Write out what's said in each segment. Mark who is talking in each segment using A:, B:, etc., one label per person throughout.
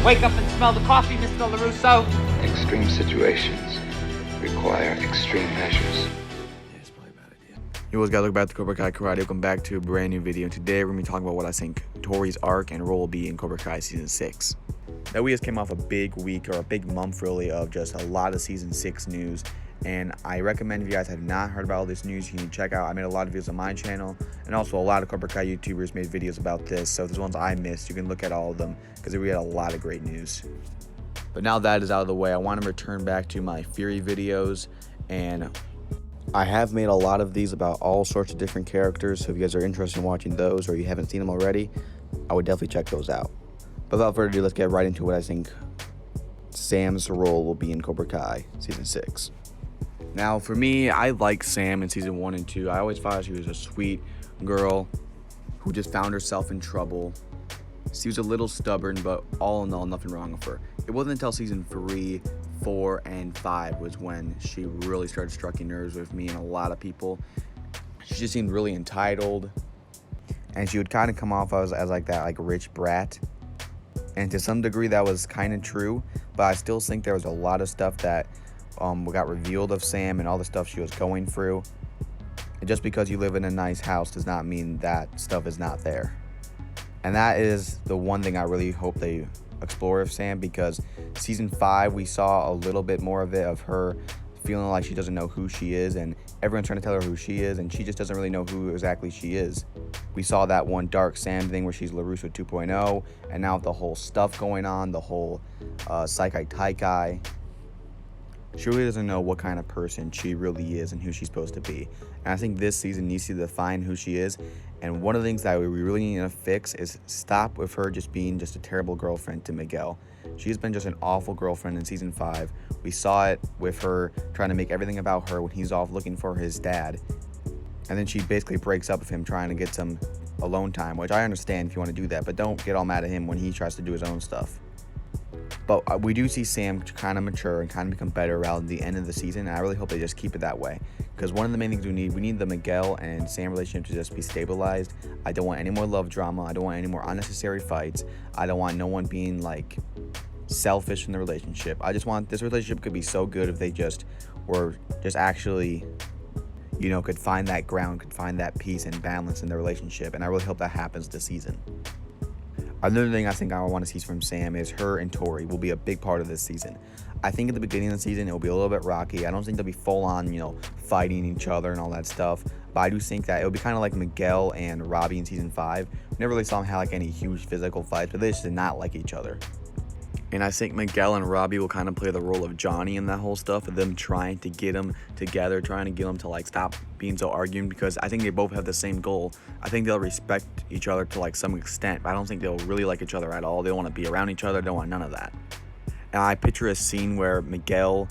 A: Wake up and smell the coffee, Mr. LaRusso.
B: Extreme situations require extreme measures.
C: Yo, what's guys, welcome back to Cobra Kai Karate. Welcome back to a brand new video. Today we're going to be talking about what I think Tory's arc and role will be in Cobra Kai Season 6. Now, we just came off a big week, or a big month really, of just a lot of Season 6 news. And I recommend, if you guys have not heard about all this news, you can check out. I made a lot of videos on my channel, and also a lot of Cobra Kai YouTubers made videos about this. So if there's ones I missed, you can look at all of them, because we had a lot of great news. But now that is out of the way, I want to return back to my Fury videos, and I have made a lot of these about all sorts of different characters, so if you guys are interested in watching those or you haven't seen them already, I would definitely check those out. But without further ado, let's get right into what I think Sam's role will be in Cobra Kai Season 6. Now, for me, I like Sam in Season 1 and 2. I always thought she was a sweet girl who just found herself in trouble. She was a little stubborn, but all in all, nothing wrong with her. It wasn't until Season 3, 4, and 5 was when she really started striking nerves with me and a lot of people. She just seemed really entitled, and she would kind of come off as like that like rich brat. And to some degree that was kind of true, but I still think there was a lot of stuff that got revealed of Sam and all the stuff she was going through. And just because you live in a nice house does not mean that stuff is not there. And that is the one thing I really hope they explore with Sam, because Season 5 we saw a little bit more of it, of her feeling like she doesn't know who she is, and everyone's trying to tell her who she is, and she just doesn't really know who exactly she is. We saw that one Dark Sam thing where she's LaRusso 2.0, and now with the whole stuff going on, the whole Sekai Taikai, she really doesn't know what kind of person she really is and who she's supposed to be. And I think this season needs to define who she is. And one of the things that we really need to fix is stop with her just being just a terrible girlfriend to Miguel. She's been just an awful girlfriend in Season 5. We saw it with her trying to make everything about her when he's off looking for his dad. And then she basically breaks up with him trying to get some alone time, which I understand if you want to do that, but don't get all mad at him when he tries to do his own stuff. But we do see Sam kind of mature and kind of become better around the end of the season, and I really hope they just keep it that way. Because one of the main things we need the Miguel and Sam relationship to just be stabilized. I don't want any more love drama. I don't want any more unnecessary fights. I don't want no one being like selfish in the relationship. I just want this relationship could be so good if they just were just actually, you know, could find that ground, could find that peace and balance in the relationship. And I really hope that happens this season. Another thing I think I want to see from Sam is her and Tory will be a big part of this season. I think at the beginning of the season, it will be a little bit rocky. I don't think they'll be full on, you know, fighting each other and all that stuff. But I do think that it'll be kind of like Miguel and Robby in Season 5. We never really saw them have like any huge physical fights, but they just did not like each other. And I think Miguel and Robby will kind of play the role of Johnny in that whole stuff, of them trying to get them together, trying to get them to like stop being so arguing, because I think they both have the same goal. I think they'll respect each other to like some extent, but I don't think they'll really like each other at all. They don't want to be around each other. They don't want none of that. And I picture a scene where Miguel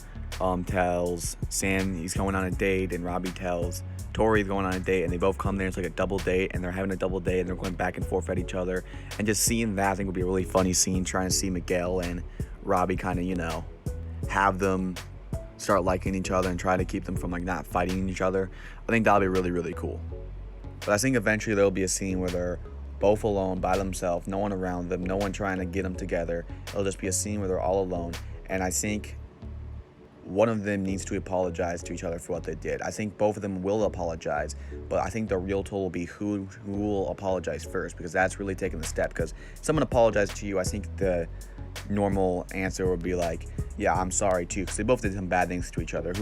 C: tells Sam he's going on a date, and Robby tells Tory going on a date, and they both come there. It's like a double date, and they're having a double date, and they're going back and forth at each other. And just seeing that, I think, would be a really funny scene, trying to see Miguel and Robby kind of, you know, have them start liking each other and try to keep them from like not fighting each other. I think that'll be really, really cool. But I think eventually there'll be a scene where they're both alone by themselves, no one around them, no one trying to get them together. It'll just be a scene where they're all alone, and I think one of them needs to apologize to each other for what they did. I think both of them will apologize, but I think the real toll will be who will apologize first, because that's really taking the step. Because if someone apologized to you, I think the normal answer would be like, yeah, I'm sorry too, because they both did some bad things to each other.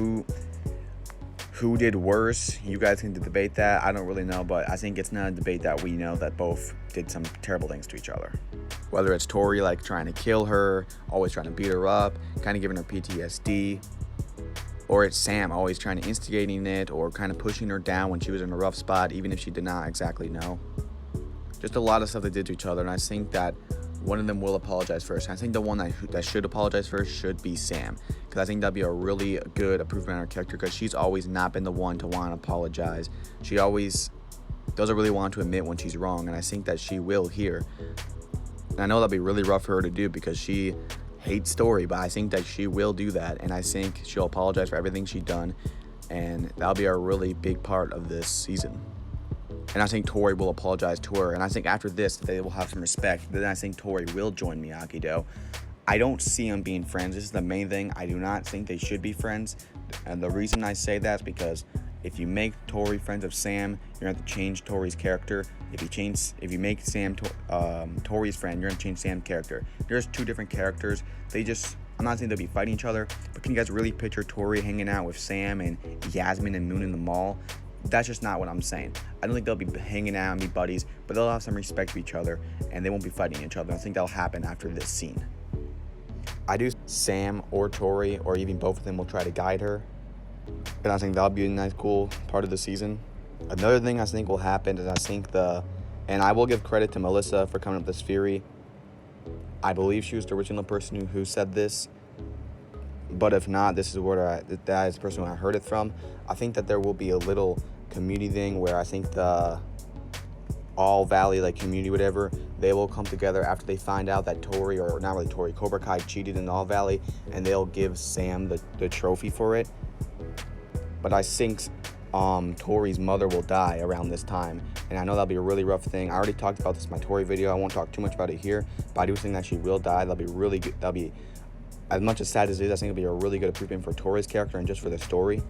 C: Who did worse? You guys can debate that. I don't really know, but I think it's not a debate that we know that both did some terrible things to each other. Whether it's Tory like trying to kill her, always trying to beat her up, kind of giving her PTSD, or it's Sam always trying to instigating it or kind of pushing her down when she was in a rough spot, even if she did not exactly know. Just a lot of stuff they did to each other, and I think that one of them will apologize first. I think the one that should apologize first should be Sam, because I think that'd be a really good improvement on her character, because she's always not been the one to want to apologize. She always doesn't really want to admit when she's wrong, and I think that she will here. And I know that'd be really rough for her to do, because she hates Tory, but I think that she will do that, and I think she'll apologize for everything she's done, and that'll be a really big part of this season. And I think Tory will apologize to her. And I think after this, they will have some respect. Then I think Tory will join Miyagi-Do. I don't see them being friends. This is the main thing. I do not think they should be friends. And the reason I say that is because if you make Tory friends of Sam, you're going to have to change Tory's character. If you make Sam Tory's friend, you're going to change Sam's character. There's two different characters. I'm not saying they'll be fighting each other, but can you guys really picture Tory hanging out with Sam and Yasmin and Moon in the mall? That's just not what I'm saying. I don't think they'll be hanging out and be buddies, but they'll have some respect for each other, and they won't be fighting each other. I think that'll happen after this scene. I do Sam or Tory, or even both of them, will try to guide her. And I think that'll be a nice, cool part of the season. Another thing I think will happen is and I will give credit to Melissa for coming up with this theory. I believe she was the original person who said this. But if not, that is the person who I heard it from. I think that there will be a little community thing where I think the All Valley, like community, whatever, they will come together after they find out that Tory, or not really Tory, Cobra Kai cheated in All Valley, and they'll give Sam the trophy for it. But I think Tory's mother will die around this time, and I know that'll be a really rough thing. I already talked about this in my Tory video. I won't talk too much about it here, but I do think that she will die. That'll be really good. That'll be, as much as sad as it is, I think it'll be a really good improvement for Tory's character and just for the story.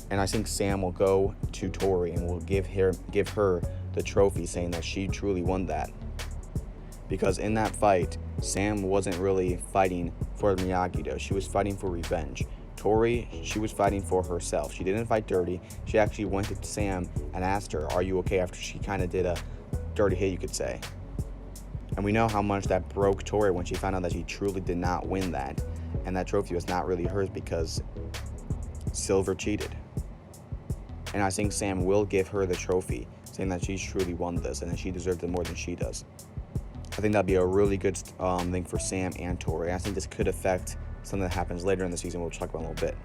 C: And I think Sam will go to Tory and will give her the trophy, saying that she truly won that. Because in that fight, Sam wasn't really fighting for Miyagi-Do. She was fighting for revenge. Tory, she was fighting for herself. She didn't fight dirty. She actually went to Sam and asked her, "Are you okay?" after she kind of did a dirty hit, you could say. And we know how much that broke Tory when she found out that she truly did not win that. And that trophy was not really hers because Silver cheated. And I think Sam will give her the trophy, saying that she's truly won this and that she deserves it more than she does. I think that'd be a really good thing for Sam and Tory. I think this could affect something that happens later in the season, we'll talk about in a little bit.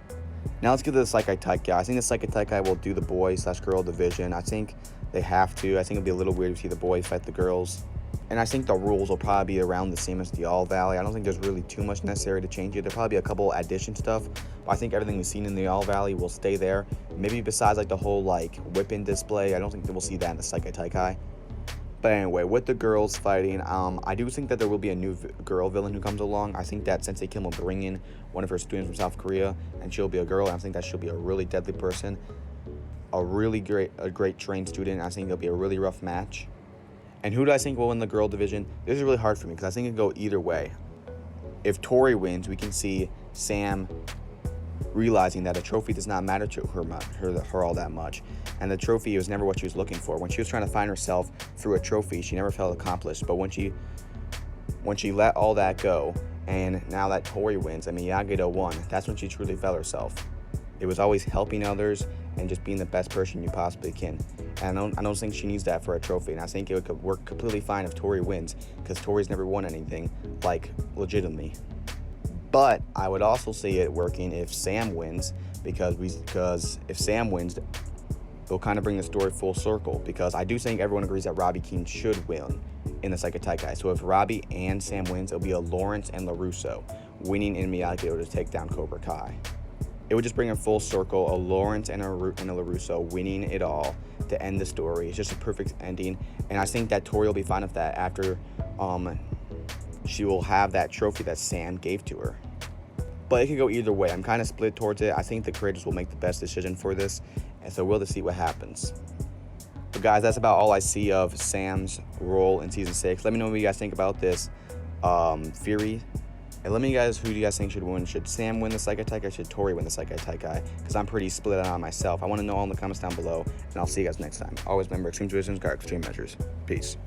C: Now let's get to the Sekai Taikai. I think the Sekai Taikai will do the boys/girl division. I think they have to. I think it'll be a little weird to see the boys fight the girls. And I think the rules will probably be around the same as the All Valley. I don't think there's really too much necessary to change it. There'll probably be a couple addition stuff, but I think everything we've seen in the All Valley will stay there. Maybe besides like the whole like whipping display, I don't think that we'll see that in the Sekai Taikai. But anyway, with the girls fighting, I do think that there will be a new girl villain who comes along. I think that Sensei Kim will bring in one of her students from South Korea, and she'll be a girl. And I think that she'll be a really deadly person, a great trained student. I think it'll be a really rough match. And who do I think will win the girl division? This is really hard for me because I think it can go either way. If Tory wins, we can see Sam realizing that a trophy does not matter to her all that much, and the trophy was never what she was looking for. When she was trying to find herself through a trophy, she never felt accomplished. But when she let all that go, and now that Tory wins and Miyagi-Do won, that's when she truly felt herself. It was always helping others and just being the best person you possibly can. And I don't think she needs that for a trophy, and I think it would work completely fine if Tory wins, because Tory's never won anything like legitimately. But I would also see it working if Sam wins, because if Sam wins, it'll kind of bring the story full circle, because I do think everyone agrees that Robby Keene should win in the Sekai Taikai. So if Robby and Sam wins, it'll be a Lawrence and LaRusso winning in Miyagi-Do to take down Cobra Kai. It would just bring it full circle, a Lawrence and a LaRusso winning it all to end the story. It's just a perfect ending, and I think that Tory will be fine with that after she will have that trophy that Sam gave to her. But it could go either way. I'm kind of split towards it. I think the creators will make the best decision for this, and so we'll just see what happens. But guys, that's about all I see of Sam's role in Season 6. Let me know what you guys think about this theory. And let me guys, who do you guys think should win? Should Sam win the Sekai Taikai, or should Tory win the Sekai Taikai? Because I'm pretty split on myself. I want to know all in the comments down below, and I'll see you guys next time. Always remember, extreme situations got extreme measures. Peace.